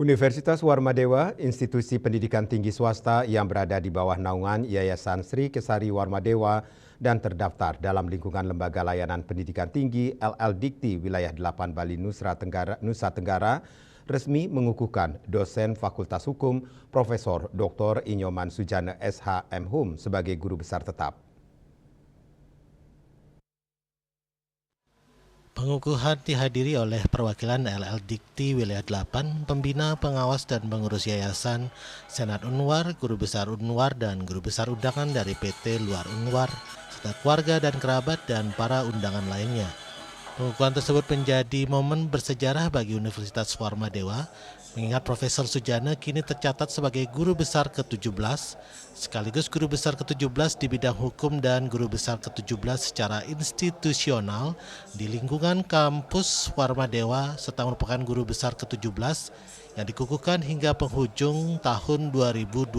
Universitas Warmadewa, institusi pendidikan tinggi swasta yang berada di bawah naungan Yayasan Sri Kesari Warmadewa dan terdaftar dalam lingkungan Lembaga Layanan Pendidikan Tinggi LL Dikti Wilayah 8 Bali Nusa Tenggara, resmi mengukuhkan dosen Fakultas Hukum Profesor Dr. Inyoman Sujana SH.M. Hum sebagai guru besar tetap. Pengukuhan dihadiri oleh perwakilan LL Dikti Wilayah 8, pembina, pengawas, dan pengurus yayasan, Senat Unwar, guru besar Unwar, dan guru besar undangan dari PT Luar Unwar, serta keluarga dan kerabat dan para undangan lainnya. Pengukuhan tersebut menjadi momen bersejarah bagi Universitas Warmadewa, mengingat Profesor Sujana kini tercatat sebagai guru besar ke-17, sekaligus guru besar ke-17 di bidang hukum dan guru besar ke-17 secara institusional di lingkungan kampus Warmadewa, serta merupakan guru besar ke-17 yang dikukuhkan hingga penghujung tahun 2025.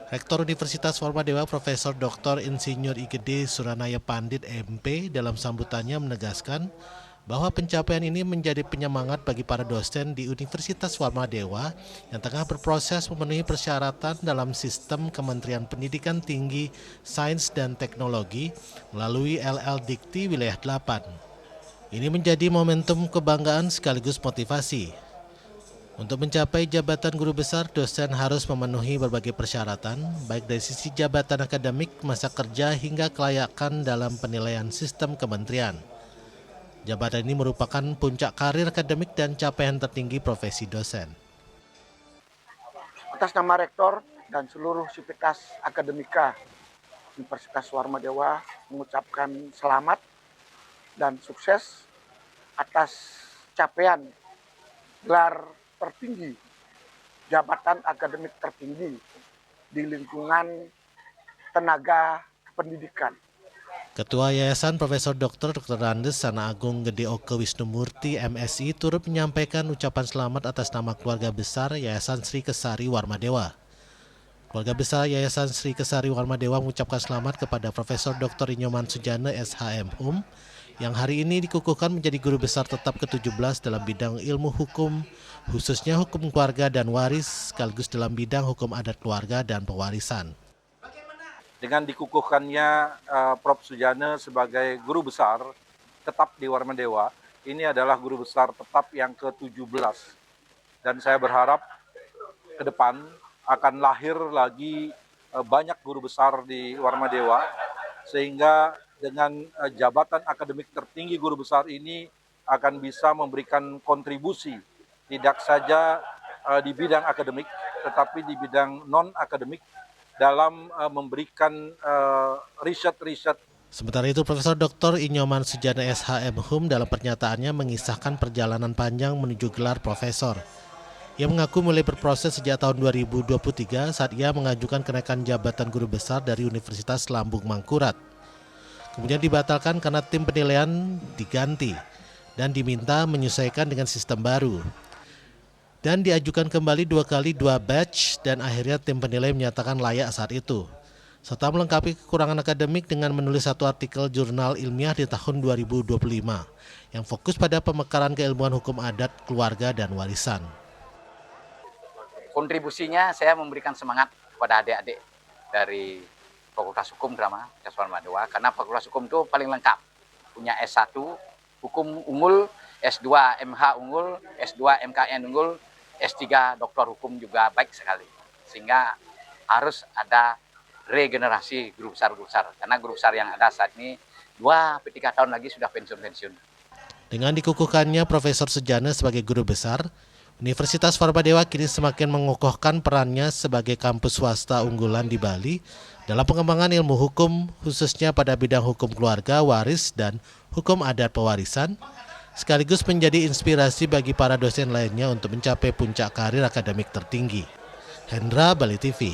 Rektor Universitas Warmadewa Profesor Dr. Insinyur IGD Suranaya Pandit MP dalam sambutannya menegaskan bahwa pencapaian ini menjadi penyemangat bagi para dosen di Universitas Warmadewa yang tengah berproses memenuhi persyaratan dalam sistem Kementerian Pendidikan Tinggi, Sains dan Teknologi melalui LL Dikti Wilayah 8. Ini menjadi momentum kebanggaan sekaligus motivasi. Untuk mencapai jabatan guru besar, dosen harus memenuhi berbagai persyaratan, baik dari sisi jabatan akademik, masa kerja, hingga kelayakan dalam penilaian sistem kementerian. Jabatan ini merupakan puncak karir akademik dan capaian tertinggi profesi dosen. Atas nama Rektor dan seluruh sivitas akademika Universitas Warmadewa mengucapkan selamat dan sukses atas capaian gelar tertinggi, jabatan akademik tertinggi di lingkungan tenaga pendidikan. Ketua Yayasan Profesor Dr. Andes Sana Agung Gede Oke Wisnumurti MSI turut menyampaikan ucapan selamat atas nama keluarga besar Yayasan Sri Kesari Warmadewa. Keluarga besar Yayasan Sri Kesari Warmadewa mengucapkan selamat kepada Profesor Dr. Inyoman Sujana SH.M. Hum yang hari ini dikukuhkan menjadi guru besar tetap ke-17 dalam bidang ilmu hukum, khususnya hukum keluarga dan waris, sekaligus dalam bidang hukum adat keluarga dan pewarisan. Dengan dikukuhkannya Prof. Sujana sebagai guru besar tetap di Warmadewa, ini adalah guru besar tetap yang ke-17. Dan saya berharap ke depan akan lahir lagi banyak guru besar di Warmadewa, sehingga dengan jabatan akademik tertinggi guru besar ini akan bisa memberikan kontribusi tidak saja di bidang akademik, tetapi di bidang non-akademik dalam memberikan riset-riset. Sementara itu, Profesor Dr. Inyoman Sujana SH.M. Hum dalam pernyataannya mengisahkan perjalanan panjang menuju gelar profesor. Ia mengaku mulai berproses sejak tahun 2023 saat ia mengajukan kenaikan jabatan guru besar dari Universitas Lambung Mangkurat. Kemudian dibatalkan karena tim penilaian diganti dan diminta menyesuaikan dengan sistem baru. Dan diajukan kembali 2 kali 2 batch dan akhirnya tim penilai menyatakan layak saat itu. Serta melengkapi kekurangan akademik dengan menulis 1 artikel jurnal ilmiah di tahun 2025 yang fokus pada pemekaran keilmuan hukum adat, keluarga, dan warisan. Kontribusinya saya memberikan semangat kepada adik-adik dari Fakultas Hukum Drama Universitas Warmadewa, karena Fakultas Hukum itu paling lengkap. Punya S1 Hukum unggul, S2 MH unggul, S2 MKN unggul, S3 Doktor Hukum juga baik sekali. Sehingga harus ada regenerasi guru besar, karena guru besar yang ada saat ini 2-3 tahun lagi sudah pensiun. Dengan dikukuhkannya Profesor Sujana sebagai guru besar, Universitas Warmadewa kini semakin mengukuhkan perannya sebagai kampus swasta unggulan di Bali dalam pengembangan ilmu hukum, khususnya pada bidang hukum keluarga, waris, dan hukum adat pewarisan, sekaligus menjadi inspirasi bagi para dosen lainnya untuk mencapai puncak karir akademik tertinggi. Hendra, Bali TV.